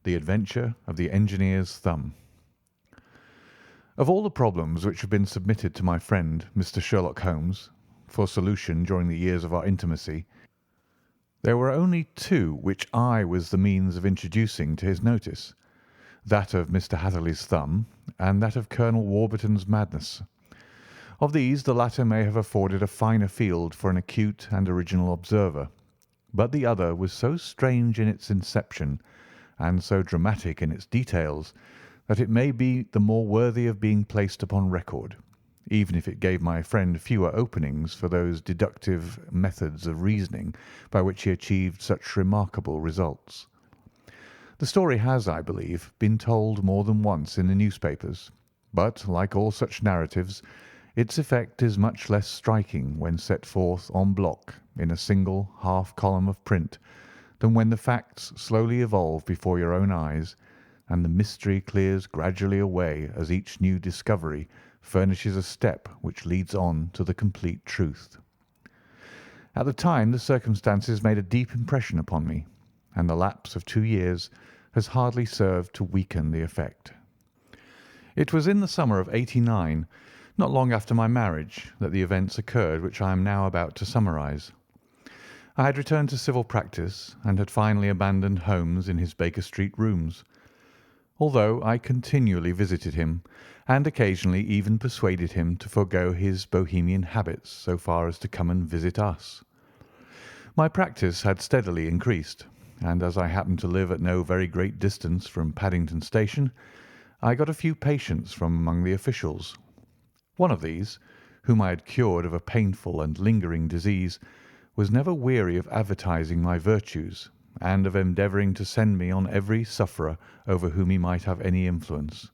The Adventure of the Engineer's Thumb. Of all the problems which have been submitted to my friend, Mr. Sherlock Holmes, for solution during the years of our intimacy, there were only two which I was the means of introducing to his notice, that of Mr. Hatherley's thumb and that of Colonel Warburton's madness. Of these, the latter may have afforded a finer field for an acute and original observer, but the other was so strange in its inception and so dramatic in its details that it may be the more worthy of being placed upon record, even if it gave my friend fewer openings for those deductive methods of reasoning by which he achieved such remarkable results. The story has, I believe, been told more than once in the newspapers, but, like all such narratives, its effect is much less striking when set forth en bloc in a single half column of print than when the facts slowly evolve before your own eyes, and the mystery clears gradually away as each new discovery furnishes a step which leads on to the complete truth. At the time the circumstances made a deep impression upon me, and the lapse of 2 years has hardly served to weaken the effect. It was in the summer of '89, not long after my marriage, that the events occurred which I am now about to summarize. I had returned to civil practice and had finally abandoned Holmes in his Baker Street rooms, although I continually visited him and occasionally even persuaded him to forego his bohemian habits so far as to come and visit us. My practice had steadily increased, and as I happened to live at no very great distance from Paddington Station, I got a few patients from among the officials. One of these, whom I had cured of a painful and lingering disease, was never weary of advertising my virtues and of endeavouring to send me on every sufferer over whom he might have any influence.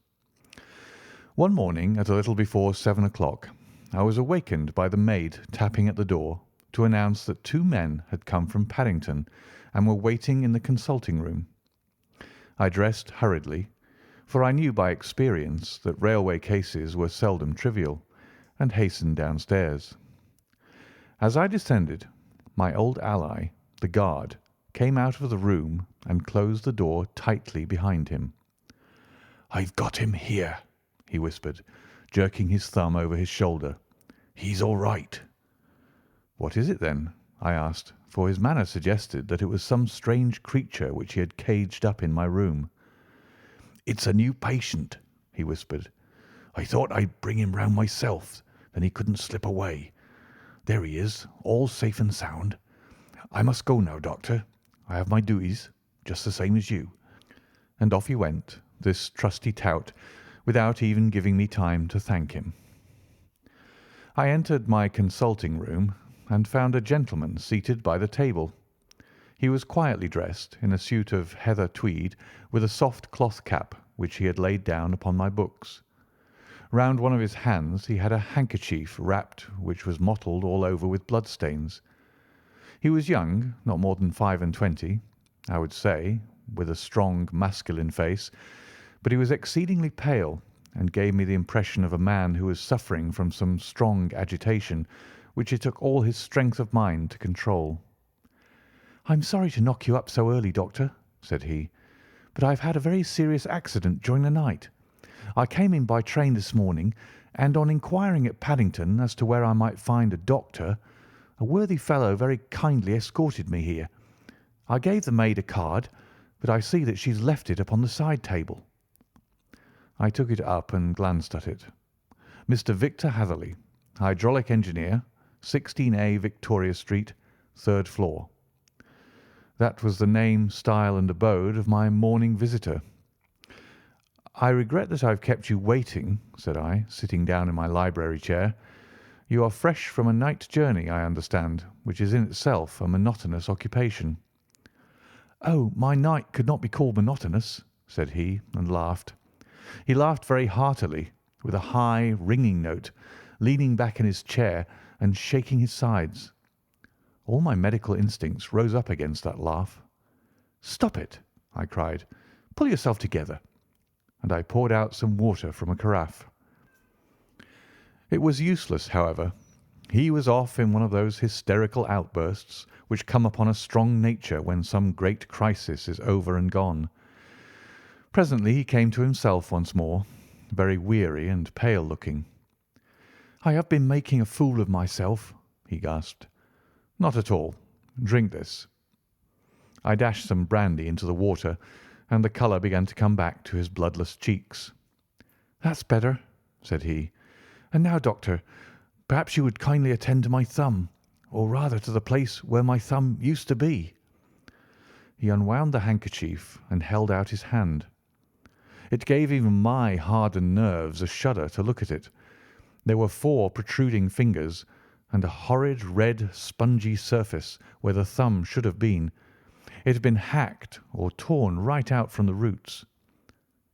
One morning, at a little before 7 o'clock, I was awakened by the maid tapping at the door to announce that 2 men had come from Paddington and were waiting in the consulting room. I dressed hurriedly, for I knew by experience that railway cases were seldom trivial, and hastened downstairs. As I descended, my old ally, the guard, came out of the room and closed the door tightly behind him. "I've got him here," he whispered, jerking his thumb over his shoulder. "He's all right." "What is it, then?" I asked, for his manner suggested that it was some strange creature which he had caged up in my room. "It's a new patient," he whispered. "I thought I'd bring him round myself, then he couldn't slip away. There he is, all safe and sound. I must go now, Doctor. I have my duties, just the same as you." And off he went, this trusty tout, without even giving me time to thank him. I entered my consulting room and found a gentleman seated by the table. He was quietly dressed in a suit of heather tweed with a soft cloth cap which he had laid down upon my books. Round one of his hands he had a handkerchief wrapped which was mottled all over with bloodstains. He was young, not more than 25, I would say, with a strong masculine face, but he was exceedingly pale and gave me the impression of a man who was suffering from some strong agitation which it took all his strength of mind to control. "I'm sorry to knock you up so early, Doctor," said he, "but I've had a very serious accident during the night. I came in by train this morning, and on inquiring at Paddington as to where I might find a doctor, a worthy fellow very kindly escorted me here. I gave the maid a card, but I see that she's left it upon the side table." I took it up and glanced at it. "Mr. Victor Hatherley, hydraulic engineer, 16A Victoria Street, 3rd floor." That was the name, style, and abode of my morning visitor. "I regret that I've kept you waiting," said I, sitting down in my library chair. "You are fresh from a night journey, I understand, which is in itself a monotonous occupation." "Oh, my night could not be called monotonous," said he, and laughed. He laughed very heartily, with a high, ringing note, leaning back in his chair and shaking his sides. All my medical instincts rose up against that laugh. "Stop it!" I cried. "Pull yourself together." And I poured out some water from a carafe. It was useless, however. He was off in one of those hysterical outbursts which come upon a strong nature when some great crisis is over and gone. Presently he came to himself once more, very weary and pale-looking. "I have been making a fool of myself," he gasped. "Not at all. Drink this." I dashed some brandy into the water, and the colour began to come back to his bloodless cheeks. "That's better," said he. "And now, doctor, perhaps you would kindly attend to my thumb, or rather to the place where my thumb used to be." He unwound the handkerchief and held out his hand. It gave even my hardened nerves a shudder to look at it. There were 4 protruding fingers, and a horrid red spongy surface where the thumb should have been. It had been hacked or torn right out from the roots.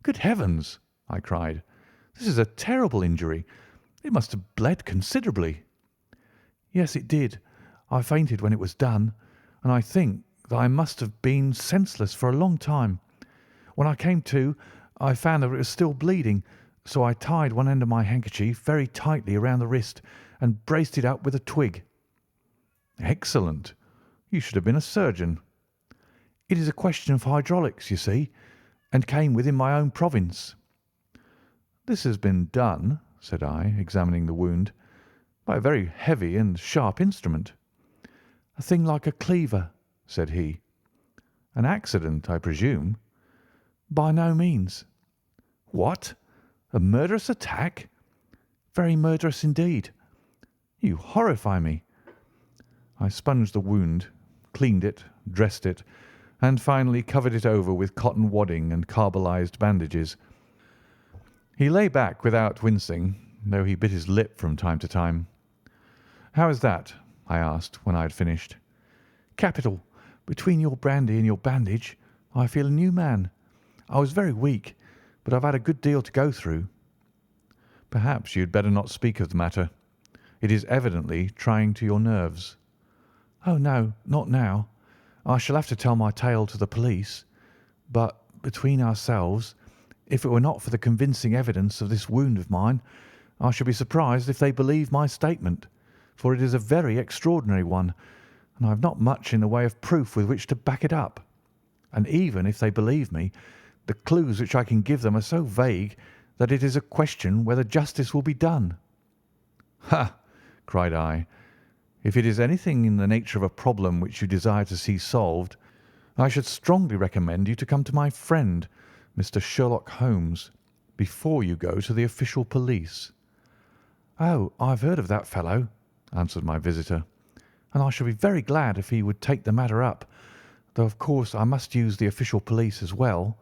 "Good heavens!" I cried. "This is a terrible injury. It must have bled considerably." "Yes, it did. I fainted when it was done, and I think that I must have been senseless for a long time. When I came to, I found that it was still bleeding, so I tied one end of my handkerchief very tightly around the wrist and braced it up with a twig." "Excellent. You should have been a surgeon." "It is a question of hydraulics, you see, and came within my own province." "This has been done," said I, examining the wound, "by a very heavy and sharp instrument." "A thing like a cleaver," said he. "An accident, I presume?" "By no means." "What? A murderous attack?" "Very murderous indeed." "You horrify me." I sponged the wound, cleaned it, dressed it, and finally covered it over with cotton wadding and carbolized bandages. He lay back without wincing, though he bit his lip from time to time. "How is that?" I asked when I had finished. "Capital. Between your brandy and your bandage, I feel a new man. I was very weak, but I've had a good deal to go through." "Perhaps you had better not speak of the matter. It is evidently trying to your nerves." "Oh, no, not now. I shall have to tell my tale to the police. But, between ourselves, if it were not for the convincing evidence of this wound of mine, I should be surprised if they believe my statement, for it is a very extraordinary one, and I have not much in the way of proof with which to back it up. And even if they believe me, the clues which I can give them are so vague that it is a question whether justice will be done." "Ha!" cried I. "If it is anything in the nature of a problem which you desire to see solved, I should strongly recommend you to come to my friend, Mr. Sherlock Holmes, before you go to the official police." "Oh, I have heard of that fellow," answered my visitor, "and I shall be very glad if he would take the matter up, though of course I must use the official police as well.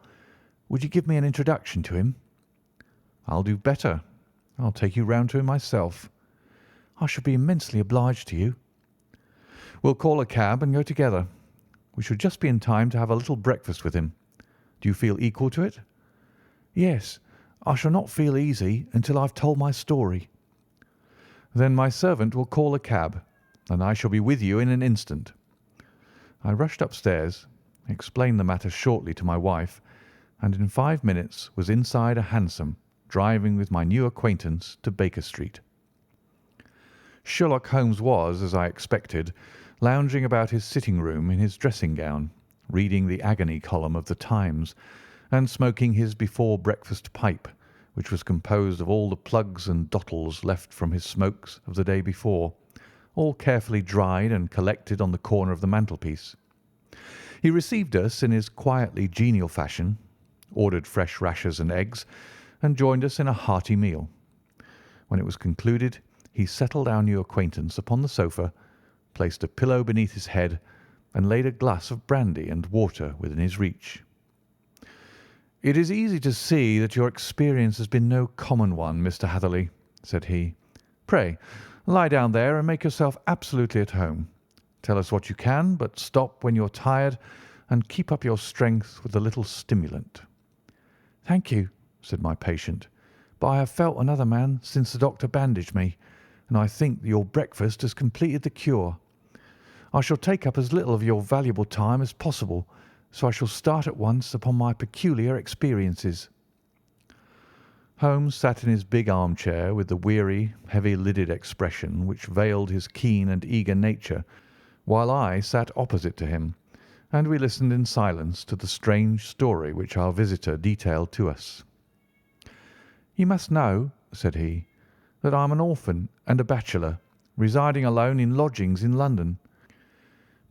Would you give me an introduction to him?" "I'll do better. I'll take you round to him myself." "I shall be immensely obliged to you." "We'll call a cab and go together. We shall just be in time to have a little breakfast with him. Do you feel equal to it?" "Yes. I shall not feel easy until I've told my story." "Then my servant will call a cab, and I shall be with you in an instant." I rushed upstairs, explained the matter shortly to my wife, and in 5 minutes was inside a hansom, driving with my new acquaintance to Baker Street. Sherlock Holmes was, as I expected, lounging about his sitting-room in his dressing-gown, reading the agony column of the Times, and smoking his before-breakfast pipe, which was composed of all the plugs and dottles left from his smokes of the day before, all carefully dried and collected on the corner of the mantelpiece. He received us in his quietly genial fashion, ordered fresh rashers and eggs, and joined us in a hearty meal. When it was concluded, he settled our new acquaintance upon the sofa, placed a pillow beneath his head, and laid a glass of brandy and water within his reach. "It is easy to see that your experience has been no common one, Mr. Hatherley," said he. "Pray, lie down there and make yourself absolutely at home. Tell us what you can, but stop when you're tired, and keep up your strength with a little stimulant." "Thank you," said my patient, "but I have felt another man since the doctor bandaged me, and I think that your breakfast has completed the cure. I shall take up as little of your valuable time as possible, so I shall start at once upon my peculiar experiences." Holmes sat in his big armchair with the weary, heavy-lidded expression which veiled his keen and eager nature, while I sat opposite to him, and we listened in silence to the strange story which our visitor detailed to us. "You must know," said he, "that I am an orphan and a bachelor, residing alone in lodgings in London.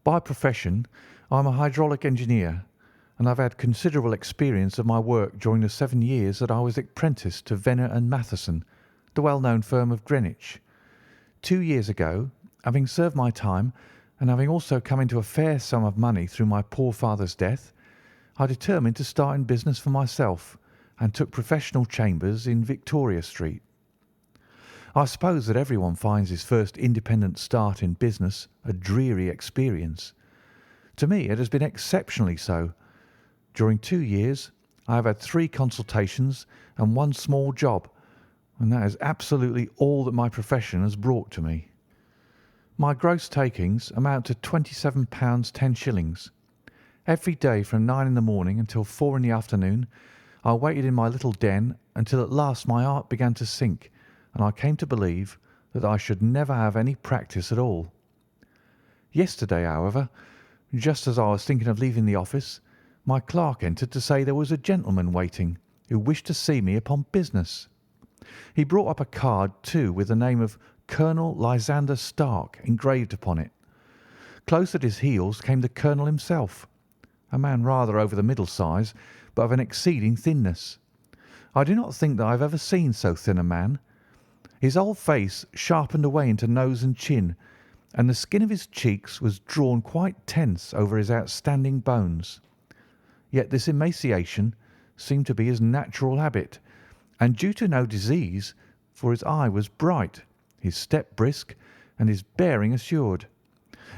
By profession I am a hydraulic engineer, and I have had considerable experience of my work during the 7 years that I was apprenticed to Venner and Matheson, the well-known firm of Greenwich. 2 years ago, having served my time, and having also come into a fair sum of money through my poor father's death, I determined to start in business for myself, and took professional chambers in Victoria Street. I suppose that everyone finds his first independent start in business a dreary experience. To me it has been exceptionally so. During 2 years I have had 3 consultations and 1 small job, and that is absolutely all that my profession has brought to me. My gross takings amount to £27 10 Every day from 9 in the morning until 4 in the afternoon I waited in my little den until at last my heart began to sink, and I came to believe that I should never have any practice at all. Yesterday, however, just as I was thinking of leaving the office, my clerk entered to say there was a gentleman waiting who wished to see me upon business. He brought up a card, too, with the name of Colonel Lysander Stark engraved upon it. Close at his heels came the colonel himself, a man rather over the middle size, but of an exceeding thinness. I do not think that I have ever seen so thin a man. His whole face sharpened away into nose and chin, and the skin of his cheeks was drawn quite tense over his outstanding bones. Yet this emaciation seemed to be his natural habit, and due to no disease, for his eye was bright, his step brisk, and his bearing assured.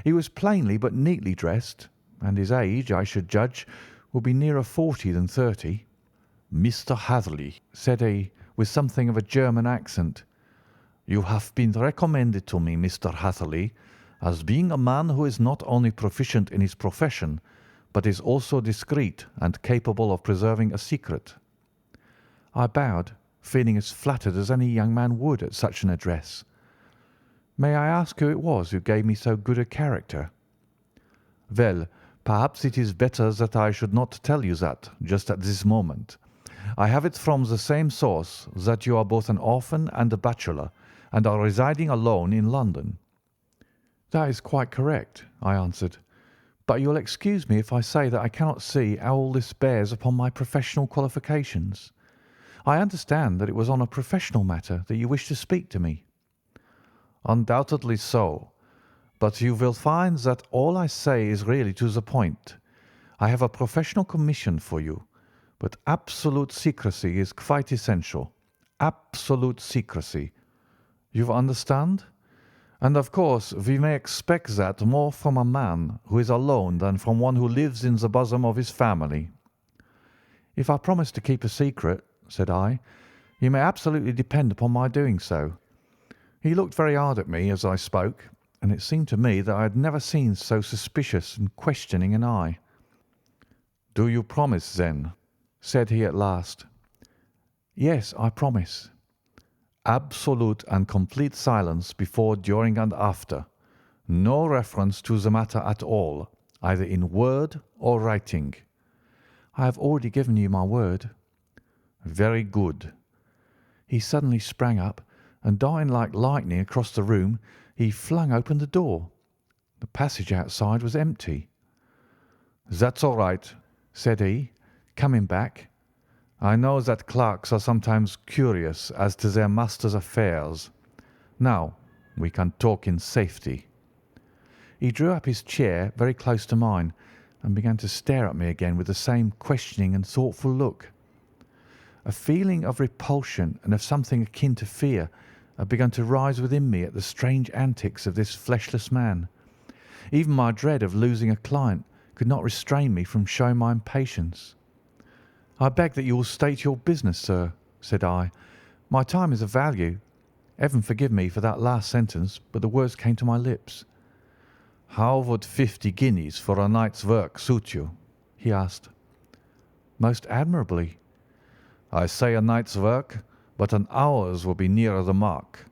He was plainly but neatly dressed, and his age, I should judge, would be nearer 40 than 30. "Mr. Hatherley," said he, with something of a German accent, "you have been recommended to me, Mr. Hatherley, as being a man who is not only proficient in his profession, but is also discreet and capable of preserving a secret." I bowed, feeling as flattered as any young man would at such an address. "May I ask who it was who gave me so good a character?" "Well, perhaps it is better that I should not tell you that just at this moment. I have it from the same source that you are both an orphan and a bachelor, and are residing alone in London." "That is quite correct," I answered, "but you will excuse me if I say that I cannot see how all this bears upon my professional qualifications. I understand that it was on a professional matter that you wished to speak to me." "Undoubtedly so. But you will find that all I say is really to the point. I have a professional commission for you, but absolute secrecy is quite essential. Absolute secrecy. You understand? And of course we may expect that more from a man who is alone than from one who lives in the bosom of his family." "If I promise to keep a secret," said I, "you may absolutely depend upon my doing so." He looked very hard at me as I spoke, and it seemed to me that I had never seen so suspicious and questioning an eye. "Do you promise, then?" said he at last. "Yes, I promise." "Absolute and complete silence before, during, and after. No reference to the matter at all, either in word or writing." "I have already given you my word." "Very good." He suddenly sprang up, and darting like lightning across the room, he flung open the door. The passage outside was empty. "That's all right," said he, coming back. "I know that clerks are sometimes curious as to their master's affairs. Now we can talk in safety." He drew up his chair very close to mine, and began to stare at me again with the same questioning and thoughtful look. A feeling of repulsion and of something akin to fear had begun to rise within me at the strange antics of this fleshless man. Even my dread of losing a client could not restrain me from showing my impatience. "I beg that you will state your business, sir," said I. "My time is of value." Heaven forgive me for that last sentence, but the words came to my lips. "How would 50 guineas for a night's work suit you?" he asked. "Most admirably." "I say a night's work, but an hour's will be nearer the mark.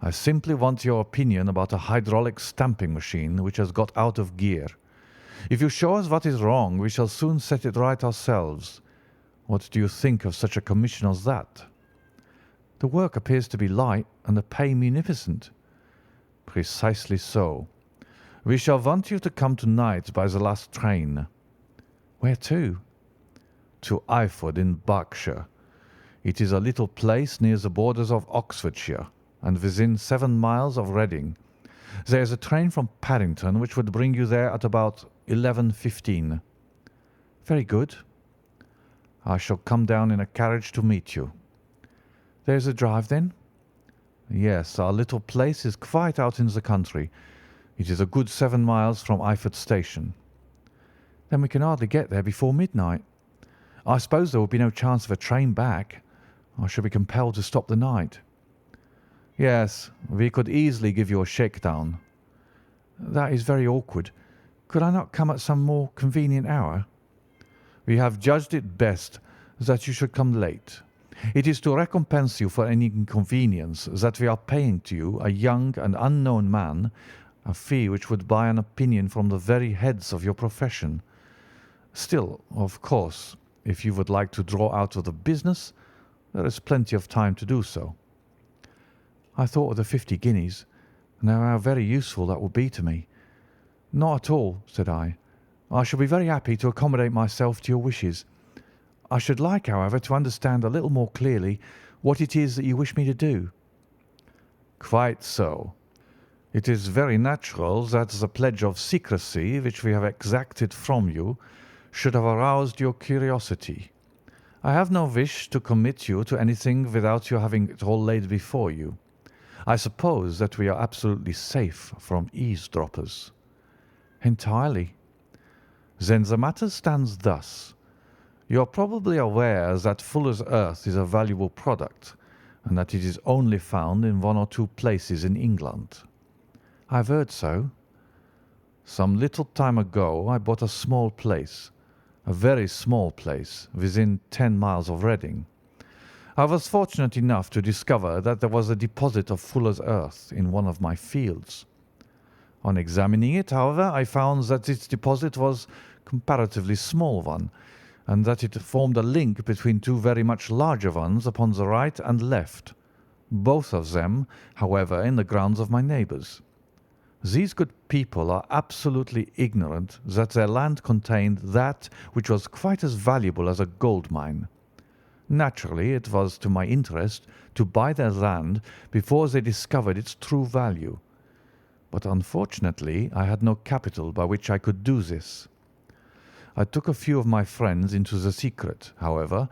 I simply want your opinion about a hydraulic stamping machine which has got out of gear. If you show us what is wrong, we shall soon set it right ourselves. What do you think of such a commission as that?" "The work appears to be light and the pay munificent." "Precisely so. We shall want you to come tonight by the last train." "Where to?" "To Eyford in Berkshire. It is a little place near the borders of Oxfordshire, and within 7 miles of Reading. There is a train from Paddington which would bring you there at about 11:15. "Very good." "I shall come down in a carriage to meet you." "There is a drive, then?" "Yes, our little place is quite out in the country. It is a good 7 miles from Eyford Station." "Then we can hardly get there before midnight. I suppose there will be no chance of a train back. I shall be compelled to stop the night." "Yes, we could easily give you a shakedown." "That is very awkward. Could I not come at some more convenient hour?" "We have judged it best that you should come late. It is to recompense you for any inconvenience that we are paying to you, a young and unknown man, a fee which would buy an opinion from the very heads of your profession. Still, of course, if you would like to draw out of the business, there is plenty of time to do so." I thought of the 50 guineas, and how very useful that would be to me. "Not at all," said I. "I shall be very happy to accommodate myself to your wishes. I should like, however, to understand a little more clearly what it is that you wish me to do." "Quite so. It is very natural that the pledge of secrecy which we have exacted from you should have aroused your curiosity. I have no wish to commit you to anything without your having it all laid before you. I suppose that we are absolutely safe from eavesdroppers." "Entirely." "Then the matter stands thus. You are probably aware that Fuller's Earth is a valuable product, and that it is only found in 1 or 2 places in England." "I have heard so." "Some little time ago I bought a small place, a very small place, within 10 miles of Reading. I was fortunate enough to discover that there was a deposit of Fuller's Earth in one of my fields. On examining it, however, I found that its deposit was a comparatively small one, and that it formed a link between 2 very much larger ones upon the right and left, both of them, however, in the grounds of my neighbours. These good people are absolutely ignorant that their land contained that which was quite as valuable as a gold mine. Naturally, it was to my interest to buy their land before they discovered its true value. But unfortunately, I had no capital by which I could do this. I took a few of my friends into the secret, however,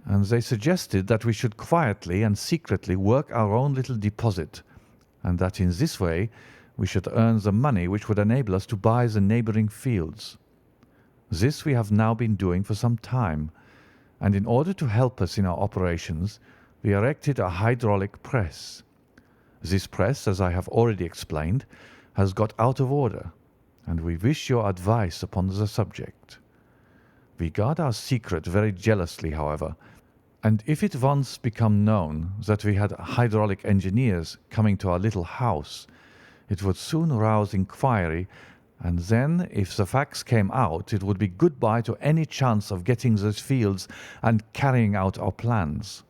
and they suggested that we should quietly and secretly work our own little deposit, and that in this way we should earn the money which would enable us to buy the neighbouring fields. This we have now been doing for some time, and in order to help us in our operations, we erected a hydraulic press. This press, as I have already explained, has got out of order, and we wish your advice upon the subject. We guard our secret very jealously, however, and if it once become known that we had hydraulic engineers coming to our little house, it would soon rouse inquiry, and then, if the facts came out, it would be good-bye to any chance of getting those fields and carrying out our plans.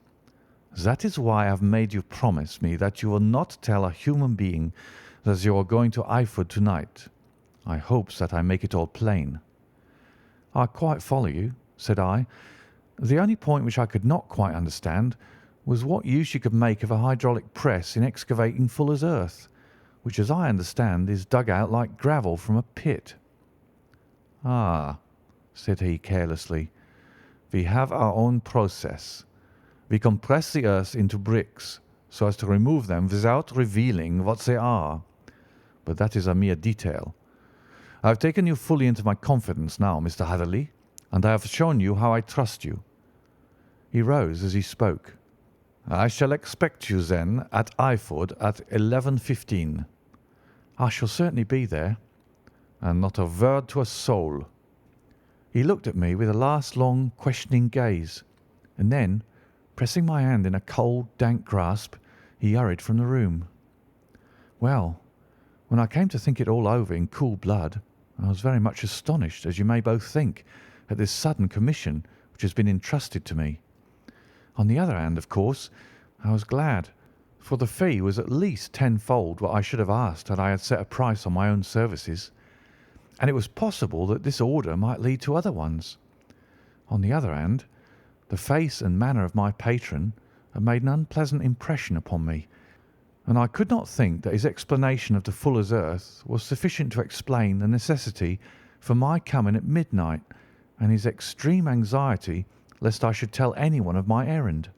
That is why I have made you promise me that you will not tell a human being that you are going to Eyford tonight. I hope that I make it all plain." "I quite follow you," said I. "The only point which I could not quite understand was what use you could make of a hydraulic press in excavating Fuller's Earth, which, as I understand, is dug out like gravel from a pit." "Ah," said he carelessly, "we have our own process. We compress the earth into bricks so as to remove them without revealing what they are. But that is a mere detail. I have taken you fully into my confidence now, Mr. Hatherley, and I have shown you how I trust you." He rose as he spoke. "I shall expect you, then, at Eyford at 11:15. "I shall certainly be there." "And not a word to a soul." He looked at me with a last long, questioning gaze, and then, pressing my hand in a cold, dank grasp, he hurried from the room. Well, when I came to think it all over in cool blood, I was very much astonished, as you may both think, at this sudden commission which has been entrusted to me. On the other hand, of course, I was glad, for the fee was at least tenfold what I should have asked had I had set a price on my own services, and it was possible that this order might lead to other ones. On the other hand, the face and manner of my patron had made an unpleasant impression upon me, and I could not think that his explanation of the fuller's earth was sufficient to explain the necessity for my coming at midnight and his extreme anxiety lest I should tell anyone of my errand.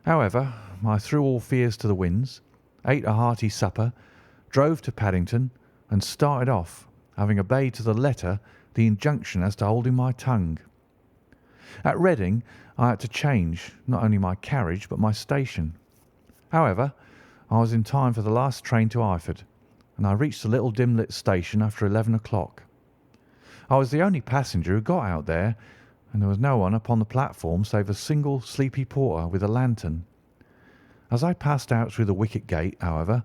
However, I threw all fears to the winds, ate a hearty supper, drove to Paddington, and started off, having obeyed to the letter the injunction as to holding my tongue. At Reading I had to change not only my carriage but my station. However, I was in time for the last train to Eyford, and I reached the little dim-lit station after 11 o'clock. I was the only passenger who got out there, and there was no one upon the platform save a single sleepy porter with a lantern. As I passed out through the wicket gate, however,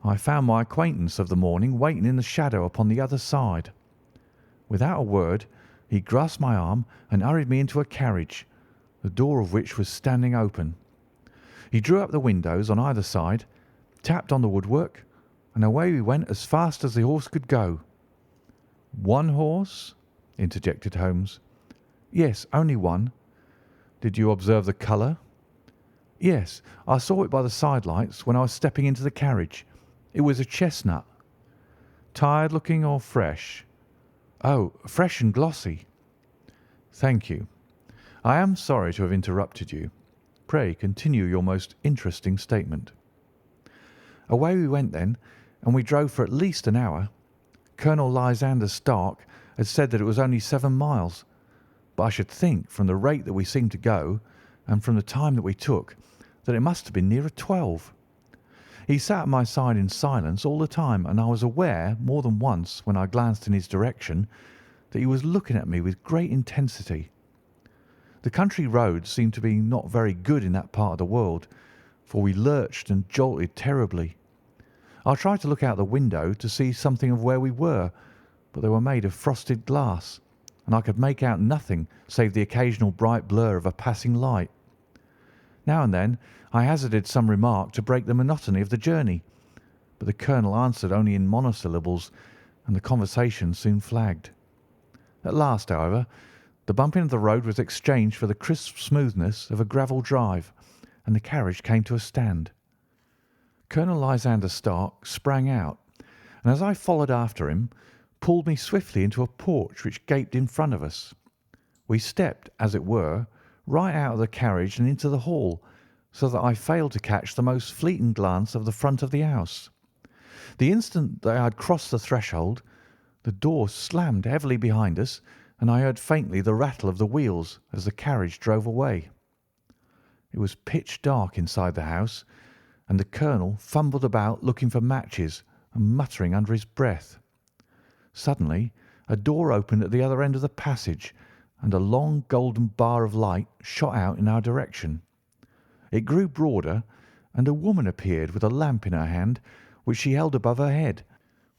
I found my acquaintance of the morning waiting in the shadow upon the other side. Without a word, he grasped my arm and hurried me into a carriage, the door of which was standing open. He drew up the windows on either side, tapped on the woodwork, and away we went as fast as the horse could go. "One horse?" interjected Holmes. "Yes, only one." "Did you observe the colour?" "Yes, I saw it by the side lights when I was stepping into the carriage. It was a chestnut." "Tired looking or fresh?" "Oh, fresh and glossy." "Thank you. I am sorry to have interrupted you. Pray continue your most interesting statement." Away we went then, and we drove for at least an hour. Colonel Lysander Stark had said that it was only 7 miles, but I should think, from the rate that we seemed to go, and from the time that we took, that it must have been nearer 12. He sat at my side in silence all the time, and I was aware more than once, when I glanced in his direction, that he was looking at me with great intensity. The country roads seemed to be not very good in that part of the world, for we lurched and jolted terribly. I tried to look out the window to see something of where we were, but they were made of frosted glass, and I could make out nothing save the occasional bright blur of a passing light. Now and then I hazarded some remark to break the monotony of the journey, but the colonel answered only in monosyllables, and the conversation soon flagged. At last, however, the bumping of the road was exchanged for the crisp smoothness of a gravel drive, and the carriage came to a stand. Colonel Lysander Stark sprang out, and as I followed after him, pulled me swiftly into a porch which gaped in front of us. We stepped, as it were, right out of the carriage and into the hall, so that I failed to catch the most fleeting glance of the front of the house. The instant that I had crossed the threshold, the door slammed heavily behind us, and I heard faintly the rattle of the wheels as the carriage drove away. It was pitch dark inside the house, and the colonel fumbled about looking for matches and muttering under his breath. Suddenly a door opened at the other end of the passage, and a long golden bar of light shot out in our direction. It grew broader, and a woman appeared with a lamp in her hand, which she held above her head,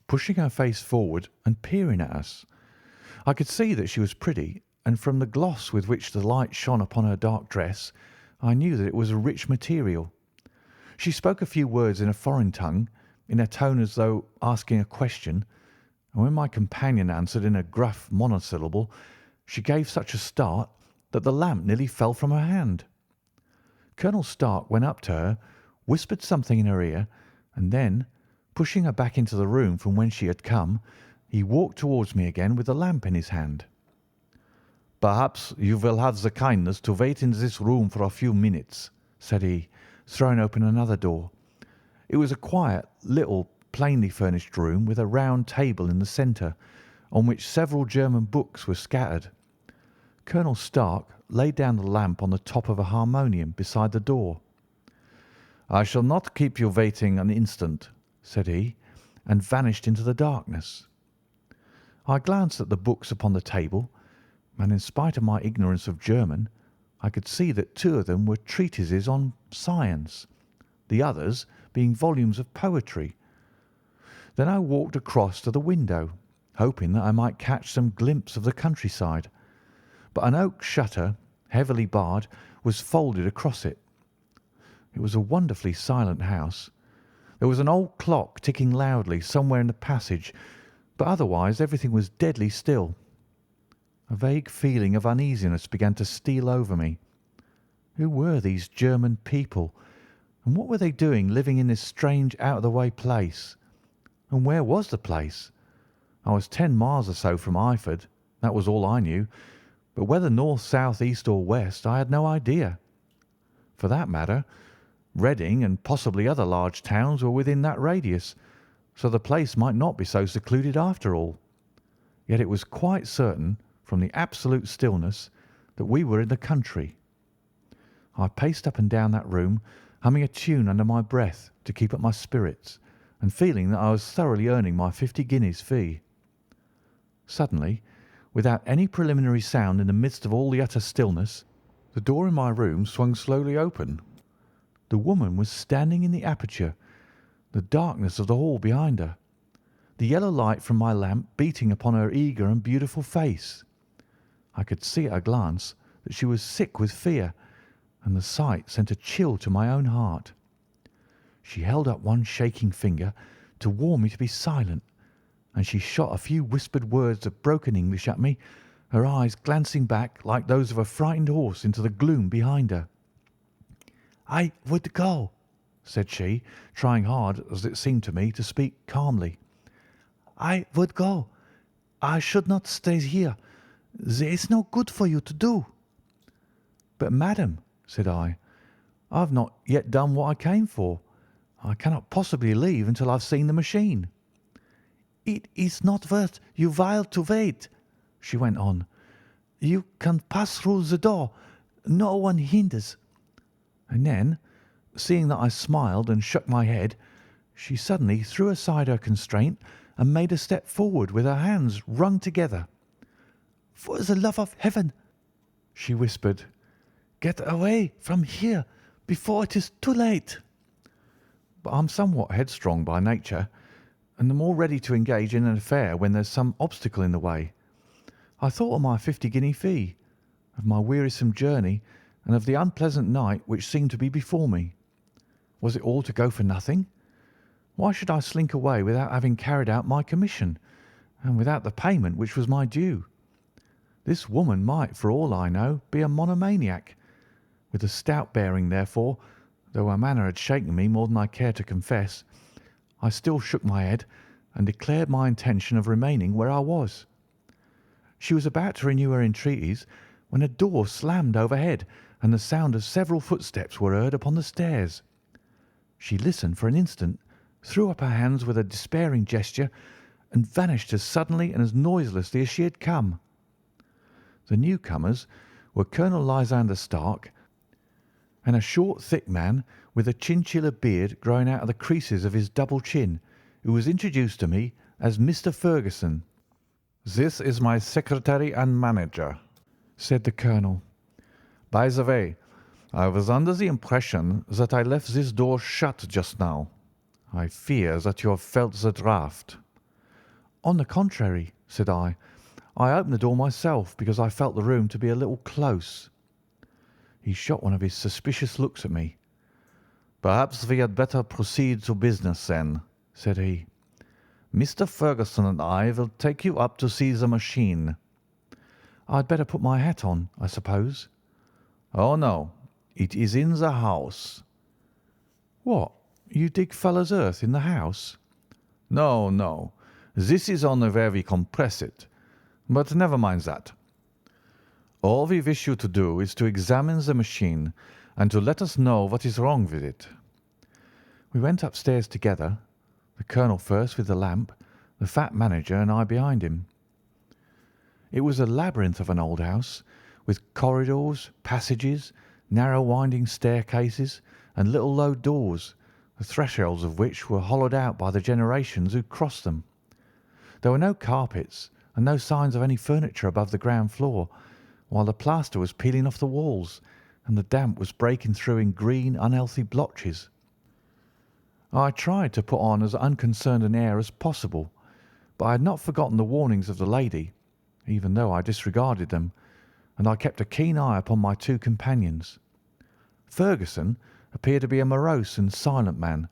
pushing her face forward and peering at us. I could see that she was pretty, and from the gloss with which the light shone upon her dark dress, I knew that it was a rich material. She spoke a few words in a foreign tongue, in a tone as though asking a question, and when my companion answered in a gruff monosyllable, she gave such a start that the lamp nearly fell from her hand. Colonel Stark went up to her, whispered something in her ear, and then, pushing her back into the room from whence she had come, he walked towards me again with the lamp in his hand. "Perhaps you will have the kindness to wait in this room for a few minutes," said he, throwing open another door. It was a quiet, little, plainly furnished room with a round table in the centre, on which several German books were scattered. Colonel Stark laid down the lamp on the top of a harmonium beside the door. "I shall not keep you waiting an instant," said he, and vanished into the darkness. I glanced at the books upon the table, and in spite of my ignorance of German, I could see that 2 of them were treatises on science, the others being volumes of poetry. Then I walked across to the window hoping that I might catch some glimpse of the countryside. But an oak shutter, heavily barred, was folded across it. It was a wonderfully silent house. There was an old clock ticking loudly somewhere in the passage, but otherwise everything was deadly still. A vague feeling of uneasiness began to steal over me. Who were these German people, and what were they doing living in this strange, out-of-the-way place? And where was the place? I was 10 miles or so from Eyford. That was all I knew, but whether north, south, east, or west, I had no idea. For that matter, Reading and possibly other large towns were within that radius, so the place might not be so secluded after all. Yet it was quite certain, from the absolute stillness, that we were in the country. I paced up and down that room, humming a tune under my breath to keep up my spirits, and feeling that I was thoroughly earning my 50 guineas fee. Suddenly, without any preliminary sound in the midst of all the utter stillness, the door in my room swung slowly open. The woman was standing in the aperture, the darkness of the hall behind her, the yellow light from my lamp beating upon her eager and beautiful face. I could see at a glance that she was sick with fear, and the sight sent a chill to my own heart. She held up one shaking finger to warn me to be silent, and she shot a few whispered words of broken English at me, her eyes glancing back like those of a frightened horse into the gloom behind her. "I would go," said she, trying hard, as it seemed to me, to speak calmly. "I would go. I should not stay here. There is no good for you to do." "But, madam," said I have not yet done what I came for. I cannot possibly leave until I have seen the machine." "It is not worth your while to wait," she went on. "You can pass through the door. No one hinders." And then, seeing that I smiled and shook my head, she suddenly threw aside her constraint and made a step forward with her hands wrung together. "For the love of heaven," she whispered, "get away from here before it is too late." But I'm somewhat headstrong by nature, and the more ready to engage in an affair when there's some obstacle in the way. I thought of my 50-guinea fee, of my wearisome journey, and of the unpleasant night which seemed to be before me. Was it all to go for nothing? Why should I slink away without having carried out my commission, and without the payment which was my due? This woman might, for all I know, be a monomaniac. With a stout bearing, therefore, though her manner had shaken me more than I cared to confess, I still shook my head and declared my intention of remaining where I was. She was about to renew her entreaties when a door slammed overhead, and the sound of several footsteps were heard upon the stairs. She listened for an instant, threw up her hands with a despairing gesture, and vanished as suddenly and as noiselessly as she had come. The newcomers were Colonel Lysander Stark and a short, thick man with a chinchilla beard growing out of the creases of his double chin, who was introduced to me as Mr. Ferguson. "This is my secretary and manager," said the colonel. "By the way, I was under the impression that I left this door shut just now. I fear that you have felt the draught." "On the contrary," said I opened the door myself because I felt the room to be a little close." He shot one of his suspicious looks at me. "Perhaps we had better proceed to business then," said he. "Mr. Ferguson and I will take you up to see the machine." "I'd better put my hat on, I suppose." "Oh, no, it is in the house." "What, you dig fuller's earth in the house?" "No, no, this is only where we compress it. But never mind that. All we wish you to do is to examine the machine and to let us know what is wrong with it." We went upstairs together, the colonel first with the lamp, the fat manager and I behind him. It was a labyrinth of an old house, with corridors, passages, narrow winding staircases, and little low doors, the thresholds of which were hollowed out by the generations who crossed them. There were no carpets and no signs of any furniture above the ground floor, while the plaster was peeling off the walls, and the damp was breaking through in green, unhealthy blotches. I tried to put on as unconcerned an air as possible, but I had not forgotten the warnings of the lady, even though I disregarded them, and I kept a keen eye upon my two companions. Ferguson appeared to be a morose and silent man,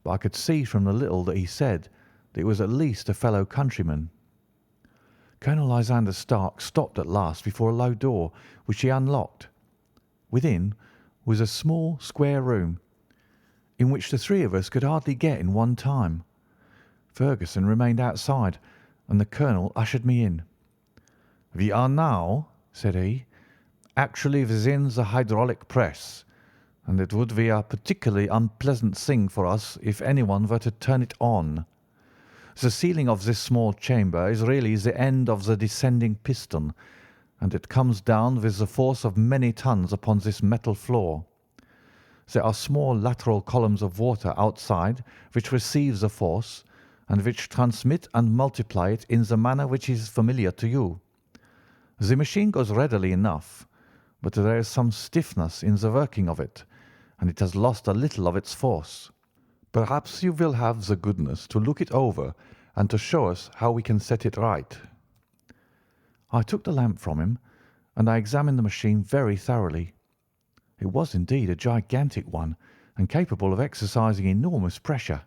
but I could see from the little that he said that he was at least a fellow countryman. Colonel Lysander Stark stopped at last before a low door, which he unlocked. Within was a small square room, in which the three of us could hardly get in one time. Ferguson remained outside, and the colonel ushered me in. "We are now," said he, "actually within the hydraulic press, and it would be a particularly unpleasant thing for us if anyone were to turn it on. The ceiling of this small chamber is really the end of the descending piston, and it comes down with the force of many tons upon this metal floor. There are small lateral columns of water outside which receive the force, and which transmit and multiply it in the manner which is familiar to you. The machine goes readily enough, but there is some stiffness in the working of it, and it has lost a little of its force. Perhaps you will have the goodness to look it over and to show us how we can set it right." I took the lamp from him, and I examined the machine very thoroughly. It was indeed a gigantic one, and capable of exercising enormous pressure.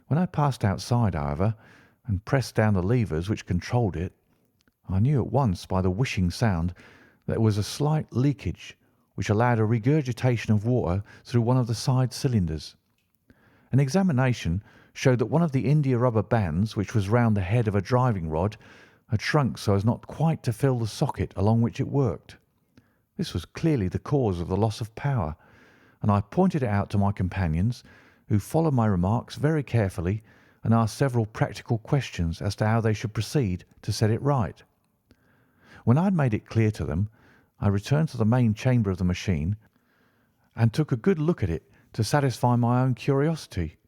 When I passed outside, however, and pressed down the levers which controlled it, I knew at once by the whishing sound that there was a slight leakage, which allowed a regurgitation of water through one of the side cylinders. An examination showed that one of the india-rubber bands, which was round the head of a driving rod, had shrunk so as not quite to fill the socket along which it worked. This was clearly the cause of the loss of power, and I pointed it out to my companions, who followed my remarks very carefully and asked several practical questions as to how they should proceed to set it right. When I had made it clear to them, I returned to the main chamber of the machine and took a good look at it to satisfy my own curiosity.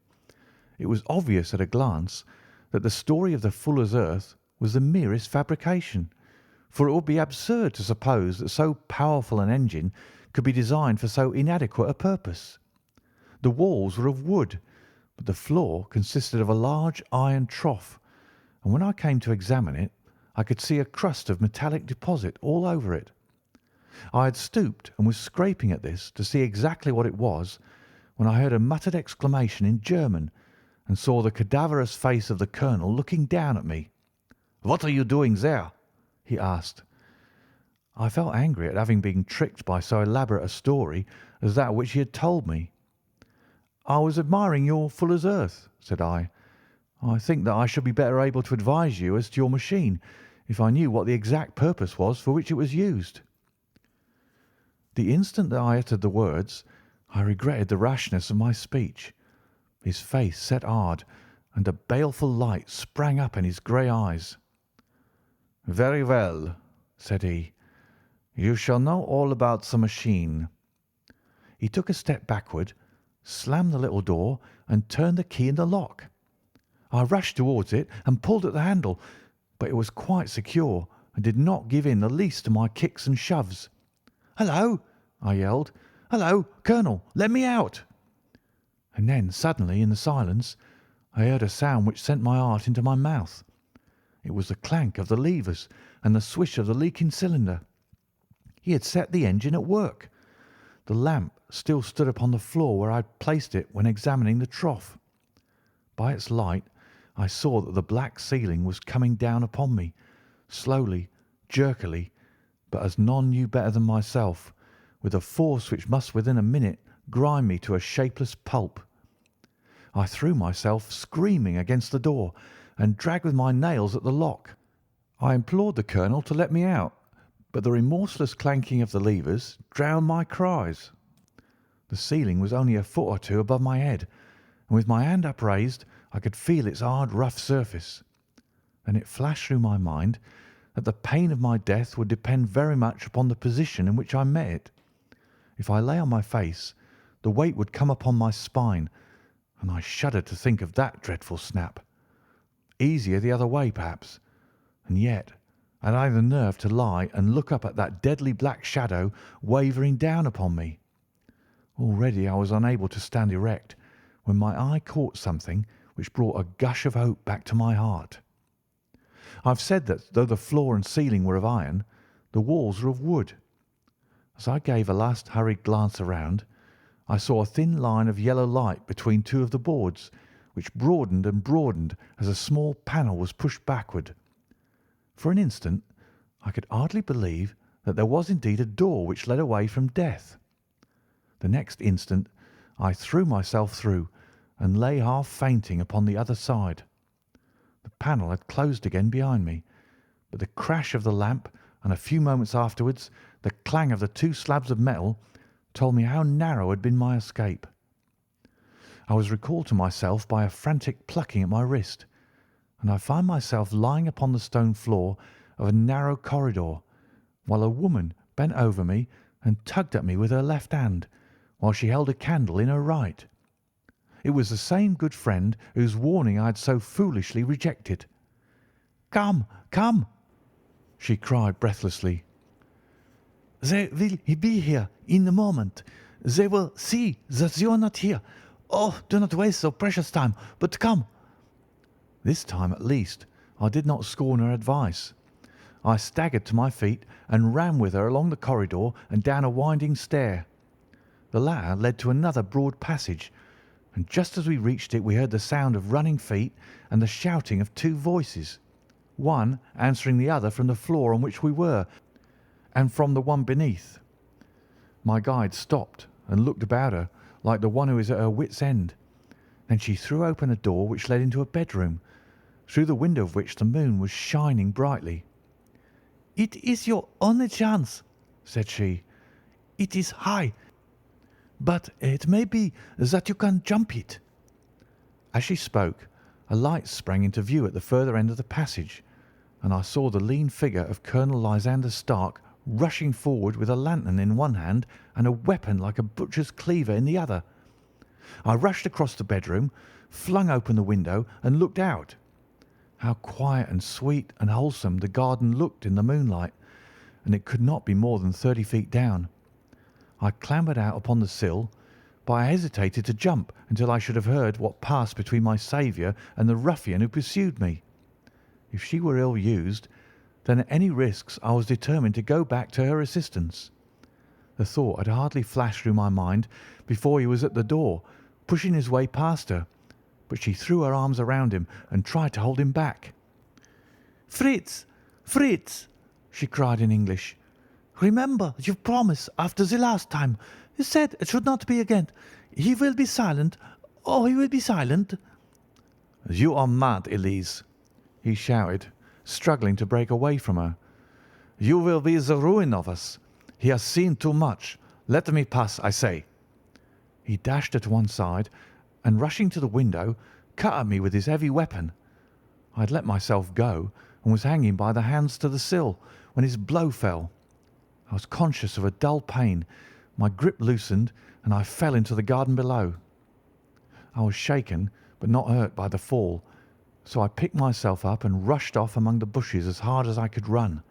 It was obvious at a glance that the story of the fuller's earth was the merest fabrication, for it would be absurd to suppose that so powerful an engine could be designed for so inadequate a purpose. The walls were of wood, but the floor consisted of a large iron trough, and when I came to examine it, I could see a crust of metallic deposit all over it. I had stooped and was scraping at this to see exactly what it was, when I heard a muttered exclamation in German and saw the cadaverous face of the colonel looking down at me. "What are you doing there?" he asked. I felt angry at having been tricked by so elaborate a story as that which he had told me. "I was admiring your fuller's earth," said I. "I think that I should be better able to advise you as to your machine if I knew what the exact purpose was for which it was used." The instant that I uttered the words, I regretted the rashness of my speech. His face set hard, and a baleful light sprang up in his grey eyes. "Very well," said he. "You shall know all about the machine." He took a step backward, slammed the little door, and turned the key in the lock. I rushed towards it and pulled at the handle, but it was quite secure and did not give in the least to my kicks and shoves. "Hello!" I yelled. "Hello, Colonel! Let me out!" And then suddenly in the silence I heard a sound which sent my heart into my mouth. It was the clank of the levers and the swish of the leaking cylinder. He had set the engine at work. The lamp still stood upon the floor where I had placed it when examining the trough. By its light I saw that the black ceiling was coming down upon me, slowly, jerkily, but as none knew better than myself, with a force which must within a minute grind me to a shapeless pulp. I threw myself screaming against the door and dragged with my nails at the lock. I implored the colonel to let me out, but the remorseless clanking of the levers drowned my cries. The ceiling was only a foot or two above my head, and with my hand upraised I could feel its hard, rough surface. Then it flashed through my mind that the pain of my death would depend very much upon the position in which I met it. If I lay on my face, the weight would come upon my spine, and I shuddered to think of that dreadful snap. Easier the other way, perhaps, and yet had I the nerve to lie and look up at that deadly black shadow wavering down upon me? Already I was unable to stand erect, when my eye caught something which brought a gush of hope back to my heart. I've said that though the floor and ceiling were of iron, the walls were of wood. As I gave a last hurried glance around, I saw a thin line of yellow light between two of the boards, which broadened and broadened as a small panel was pushed backward. For an instant I could hardly believe that there was indeed a door which led away from death. The next instant I threw myself through and lay half fainting upon the other side. The panel had closed again behind me, but the crash of the lamp and a few moments afterwards the clang of the two slabs of metal told me how narrow had been my escape. I was recalled to myself by a frantic plucking at my wrist, and I found myself lying upon the stone floor of a narrow corridor, while a woman bent over me and tugged at me with her left hand, while she held a candle in her right. It was the same good friend whose warning I had so foolishly rejected. "Come, come!" she cried breathlessly. "They will be here in a moment. They will see that you are not here. Oh, do not waste so precious time, but come." This time at least I did not scorn her advice. I staggered to my feet and ran with her along the corridor and down a winding stair. The latter led to another broad passage, and just as we reached it we heard the sound of running feet and the shouting of two voices, one answering the other from the floor on which we were and from the one beneath. My guide stopped and looked about her like the one who is at her wit's end. Then she threw open a door which led into a bedroom, through the window of which the moon was shining brightly. "It is your only chance," said she. "It is high, but it may be that you can jump it." As she spoke, a light sprang into view at the further end of the passage, and I saw the lean figure of Colonel Lysander Stark rushing forward with a lantern in one hand and a weapon like a butcher's cleaver in the other. I rushed across the bedroom, flung open the window, and looked out. How quiet and sweet and wholesome the garden looked in the moonlight, and it could not be more than 30 feet down. I clambered out upon the sill, but I hesitated to jump until I should have heard what passed between my saviour and the ruffian who pursued me. If she were ill used, then at any risks I was determined to go back to her assistance. The thought had hardly flashed through my mind before he was at the door, pushing his way past her, but she threw her arms around him and tried to hold him back. "Fritz, Fritz!" she cried in English. "Remember your promise after the last time. You said it should not be again. He will be silent. Oh, he will be silent." "You are mad, Elise," he shouted, struggling to break away from her. "You will be the ruin of us. He has seen too much. Let me pass, I say." He dashed her to one side, and rushing to the window, cut at me with his heavy weapon. I had let myself go and was hanging by the hands to the sill when his blow fell. I was conscious of a dull pain. My grip loosened, and I fell into the garden below. I was shaken but not hurt by the fall, so I picked myself up and rushed off among the bushes as hard as I could run,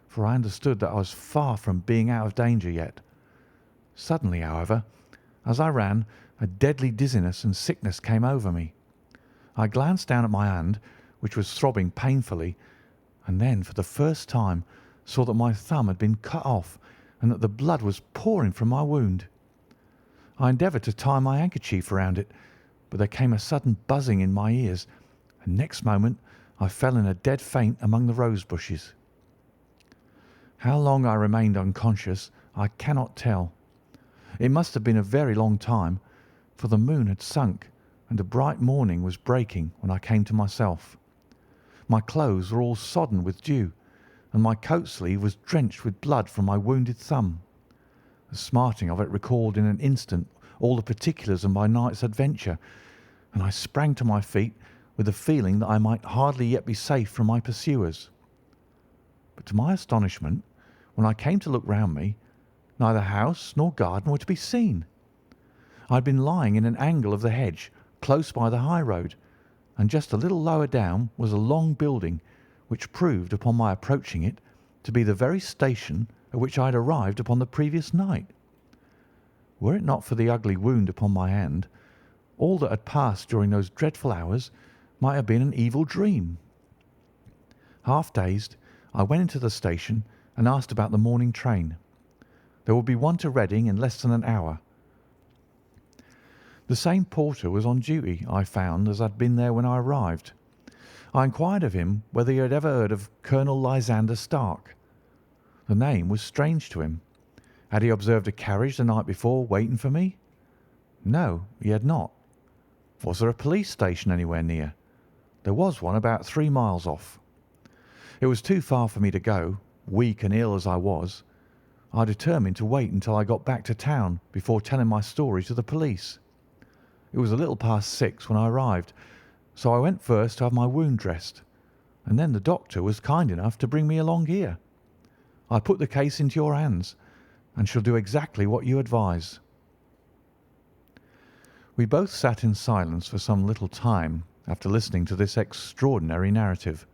for I understood that I was far from being out of danger yet. Suddenly, however, as I ran, a deadly dizziness and sickness came over me. I glanced down at my hand, which was throbbing painfully, and then for the first time saw that my thumb had been cut off and that the blood was pouring from my wound. I endeavoured to tie my handkerchief around it, but there came a sudden buzzing in my ears, and next moment I fell in a dead faint among the rose bushes. How long I remained unconscious I cannot tell. It must have been a very long time, for the moon had sunk and a bright morning was breaking when I came to myself. My clothes were all sodden with dew, and my coat sleeve was drenched with blood from my wounded thumb. The smarting of it recalled in an instant all the particulars of my night's adventure, and I sprang to my feet with the feeling that I might hardly yet be safe from my pursuers. But to my astonishment, when I came to look round me, neither house nor garden were to be seen. I had been lying in an angle of the hedge, close by the high road, and just a little lower down was a long building, which proved, upon my approaching it, to be the very station at which I had arrived upon the previous night. Were it not for the ugly wound upon my hand, all that had passed during those dreadful hours might have been an evil dream. Half dazed, I went into the station and asked about the morning train. There would be one to Reading in less than an hour. The same porter was on duty, I found, as had been there when I arrived. I inquired of him whether he had ever heard of Colonel Lysander Stark. The name was strange to him. Had he observed a carriage the night before waiting for me? No, he had not. Was there a police station anywhere near? There was one about 3 miles off. It was too far for me to go, weak and ill as I was. I determined to wait until I got back to town before telling my story to the police. It was a little past 6 when I arrived, so I went first to have my wound dressed, and then the doctor was kind enough to bring me along here. I put the case into your hands, and shall do exactly what you advise." We both sat in silence for some little time after listening to this extraordinary narrative.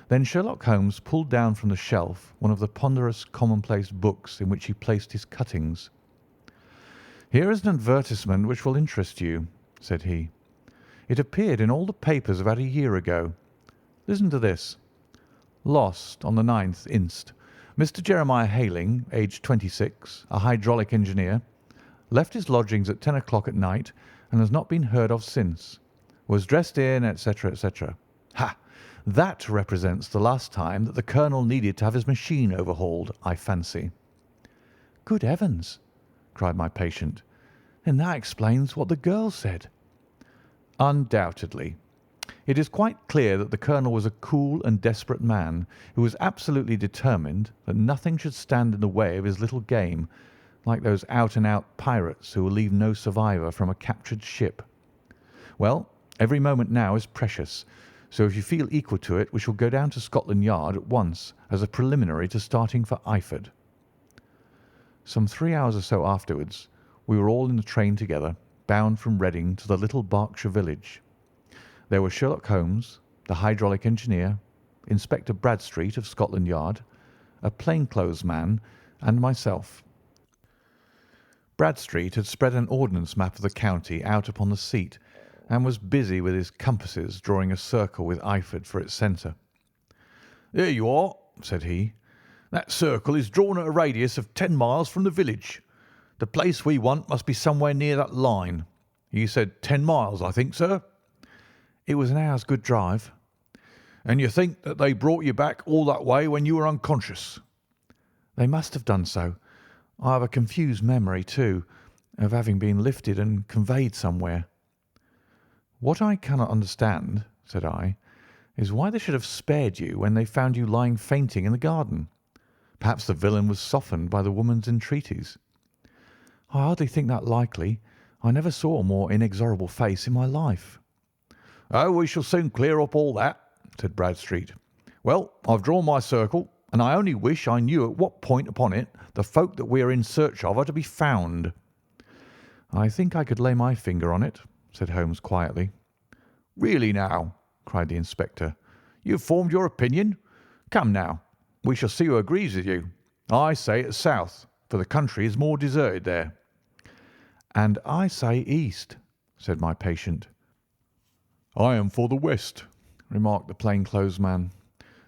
Then Sherlock Holmes pulled down from the shelf one of the ponderous commonplace books in which he placed his cuttings. "Here is an advertisement which will interest you," said he. "It appeared in all the papers about a year ago. Listen to this. 'Lost on the 9th inst. Mr. Jeremiah Hayling, aged 26, a hydraulic engineer, left his lodgings at 10 o'clock at night and has not been heard of since. Was dressed in, etc., etc.' Ha! That represents the last time that the colonel needed to have his machine overhauled, I fancy." "Good heavens!" cried my patient. "Then that explains what the girl said." "Undoubtedly. It is quite clear that the colonel was a cool and desperate man who was absolutely determined that nothing should stand in the way of his little game, like those out-and-out pirates who will leave no survivor from a captured ship. Well, every moment now is precious, so if you feel equal to it we shall go down to Scotland Yard at once as a preliminary to starting for Eyford." Some 3 hours or so afterwards we were all in the train together, bound from Reading to the little Berkshire village. There were Sherlock Holmes, the hydraulic engineer, Inspector Bradstreet of Scotland Yard, a plainclothes man, and myself. Bradstreet had spread an ordnance map of the county out upon the seat and was busy with his compasses drawing a circle with Eyford for its centre. "There you are," said he. "That circle is drawn at a radius of 10 miles from the village. The place we want must be somewhere near that line. You said 10 miles, I think, sir?" "It was an hour's good drive." "And you think that they brought you back all that way when you were unconscious?" "They must have done so. I have a confused memory, too, of having been lifted and conveyed somewhere." "What I cannot understand," said I, "is why they should have spared you when they found you lying fainting in the garden. Perhaps the villain was softened by the woman's entreaties." "I hardly think that likely. I never saw a more inexorable face in my life." "Oh, we shall soon clear up all that," said Bradstreet. "Well, I've drawn my circle, and I only wish I knew at what point upon it the folk that we are in search of are to be found." "I think I could lay my finger on it," said Holmes quietly. "Really now," cried the inspector, "you've formed your opinion? Come now, we shall see who agrees with you. I say it's south, for the country is more deserted there." "And I say east," said my patient. "I am for the west," remarked the plainclothes man.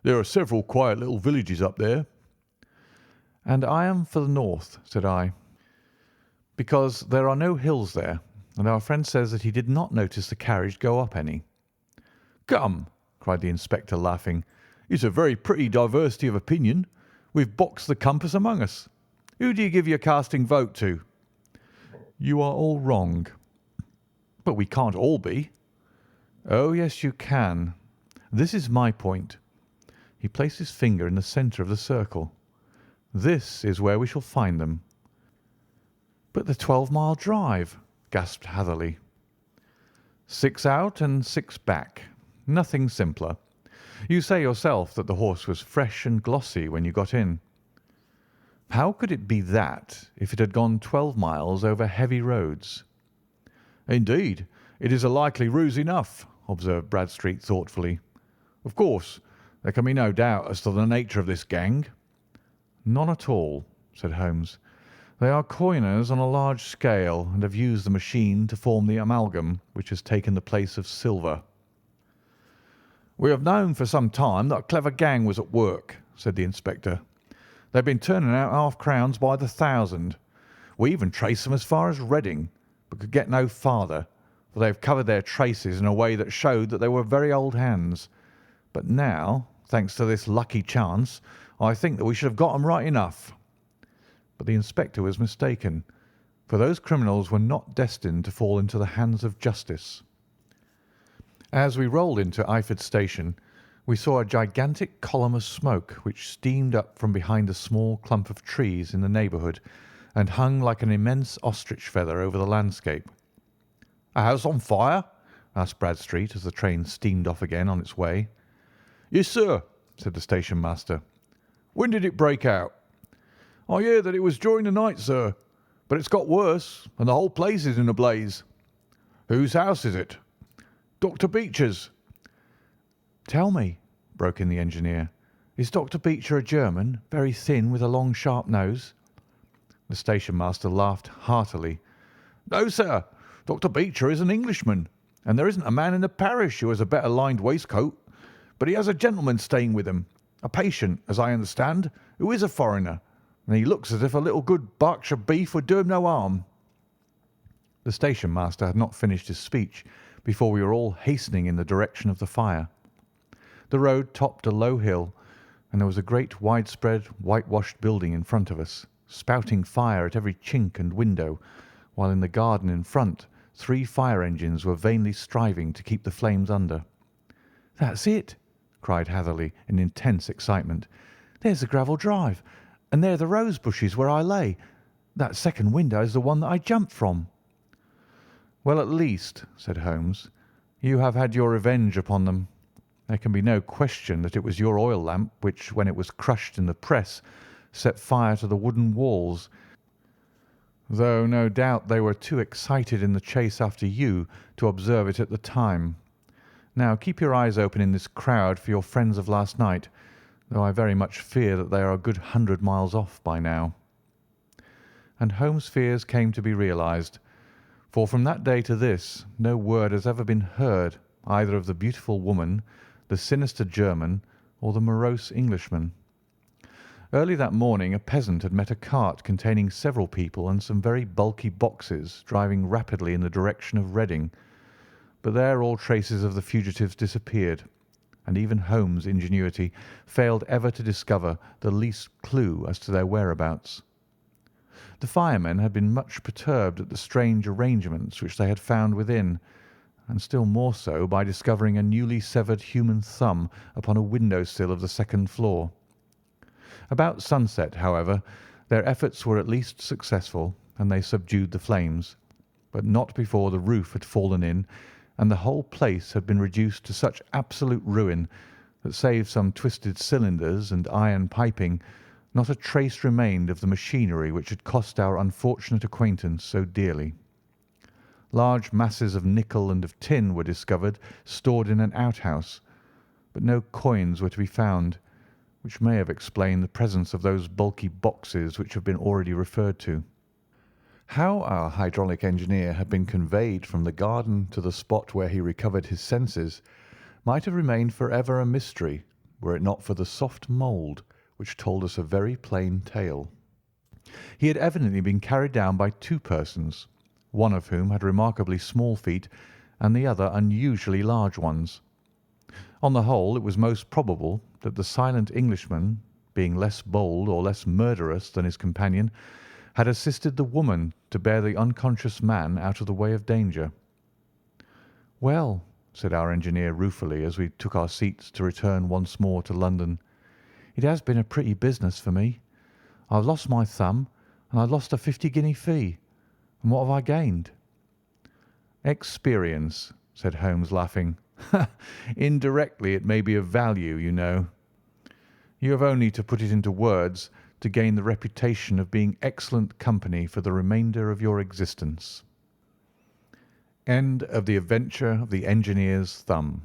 "There are several quiet little villages up there." "And I am for the north," said I, "because there are no hills there, and our friend says that he did not notice the carriage go up any." "Come," cried the inspector, laughing, "it's a very pretty diversity of opinion. We've boxed the compass among us. Who do you give your casting vote to?" "You are all wrong." "But we can't all be." "Oh, yes, you can. This is my point." He placed his finger in the centre of the circle. "This is where we shall find them." "But the 12-mile drive!" gasped Hatherley. 6 out and 6 back. Nothing simpler. You say yourself that the horse was fresh and glossy when you got in. How could it be that if it had gone 12 miles over heavy roads? "Indeed, it is a likely ruse enough," observed Bradstreet thoughtfully. "Of course, there can be no doubt as to the nature of this gang." "None at all," said Holmes. "They are coiners on a large scale and have used the machine to form the amalgam which has taken the place of silver." "We have known for some time that a clever gang was at work," said the inspector. "They've been turning out half-crowns by the thousand. We even traced them as far as Reading, but could get no farther, for they have covered their traces in a way that showed that they were very old hands. But now, thanks to this lucky chance, I think that we should have got them right enough." But the inspector was mistaken, for those criminals were not destined to fall into the hands of justice. As we rolled into Eyford Station, we saw a gigantic column of smoke which steamed up from behind a small clump of trees in the neighbourhood and hung like an immense ostrich feather over the landscape. "A house on fire?" asked Bradstreet as the train steamed off again on its way. "Yes, sir," said the station master. "When did it break out?" "I hear that it was during the night, sir, but it's got worse, and the whole place is in a blaze." "Whose house is it?" "Dr. Beecher's." "Tell me," broke in the engineer, "is Dr. Beecher a German, very thin, with a long, sharp nose?" The station master laughed heartily. "No, sir. Dr. Beecher is an Englishman, and there isn't a man in the parish who has a better lined waistcoat. But he has a gentleman staying with him, a patient, as I understand, who is a foreigner, and he looks as if a little good Berkshire beef would do him no harm." The station master had not finished his speech before we were all hastening in the direction of the fire. The road topped a low hill, and there was a great widespread whitewashed building in front of us, spouting fire at every chink and window, while in the garden in front 3 fire engines were vainly striving to keep the flames under. "That's it!" cried Hatherley in intense excitement. "There's the gravel drive, and there are the rose bushes where I lay. That second window is the one that I jumped from." "Well, at least," said Holmes, "you have had your revenge upon them. There can be no question that it was your oil lamp which, when it was crushed in the press, set fire to the wooden walls, though no doubt they were too excited in the chase after you to observe it at the time. Now keep your eyes open in this crowd for your friends of last night, though I very much fear that they are a good 100 miles off by now." And Holmes' fears came to be realized, for from that day to this no word has ever been heard either of the beautiful woman, the sinister German, or the morose Englishman. Early that morning a peasant had met a cart containing several people and some very bulky boxes driving rapidly in the direction of Reading, but there all traces of the fugitives disappeared, and even Holmes' ingenuity failed ever to discover the least clue as to their whereabouts. The firemen had been much perturbed at the strange arrangements which they had found within, and still more so by discovering a newly severed human thumb upon a window-sill of the second floor. About sunset, however, their efforts were at least successful, and they subdued the flames, but not before the roof had fallen in, and the whole place had been reduced to such absolute ruin that, save some twisted cylinders and iron piping, not a trace remained of the machinery which had cost our unfortunate acquaintance so dearly. Large masses of nickel and of tin were discovered stored in an outhouse, but no coins were to be found, which may have explained the presence of those bulky boxes which have been already referred to. How our hydraulic engineer had been conveyed from the garden to the spot where he recovered his senses might have remained for ever a mystery were it not for the soft mould which told us a very plain tale. He had evidently been carried down by 2 persons, one of whom had remarkably small feet and the other unusually large ones. On the whole, it was most probable that the silent Englishman, being less bold or less murderous than his companion, had assisted the woman to bear the unconscious man out of the way of danger. "Well," said our engineer ruefully as we took our seats to return once more to London, "it has been a pretty business for me. I've lost my thumb, and I've lost a 50-guinea fee. And what have I gained?" "Experience," said Holmes, laughing. "Indirectly it may be of value, you know. You have only to put it into words to gain the reputation of being excellent company for the remainder of your existence." End of The Adventure of the Engineer's Thumb.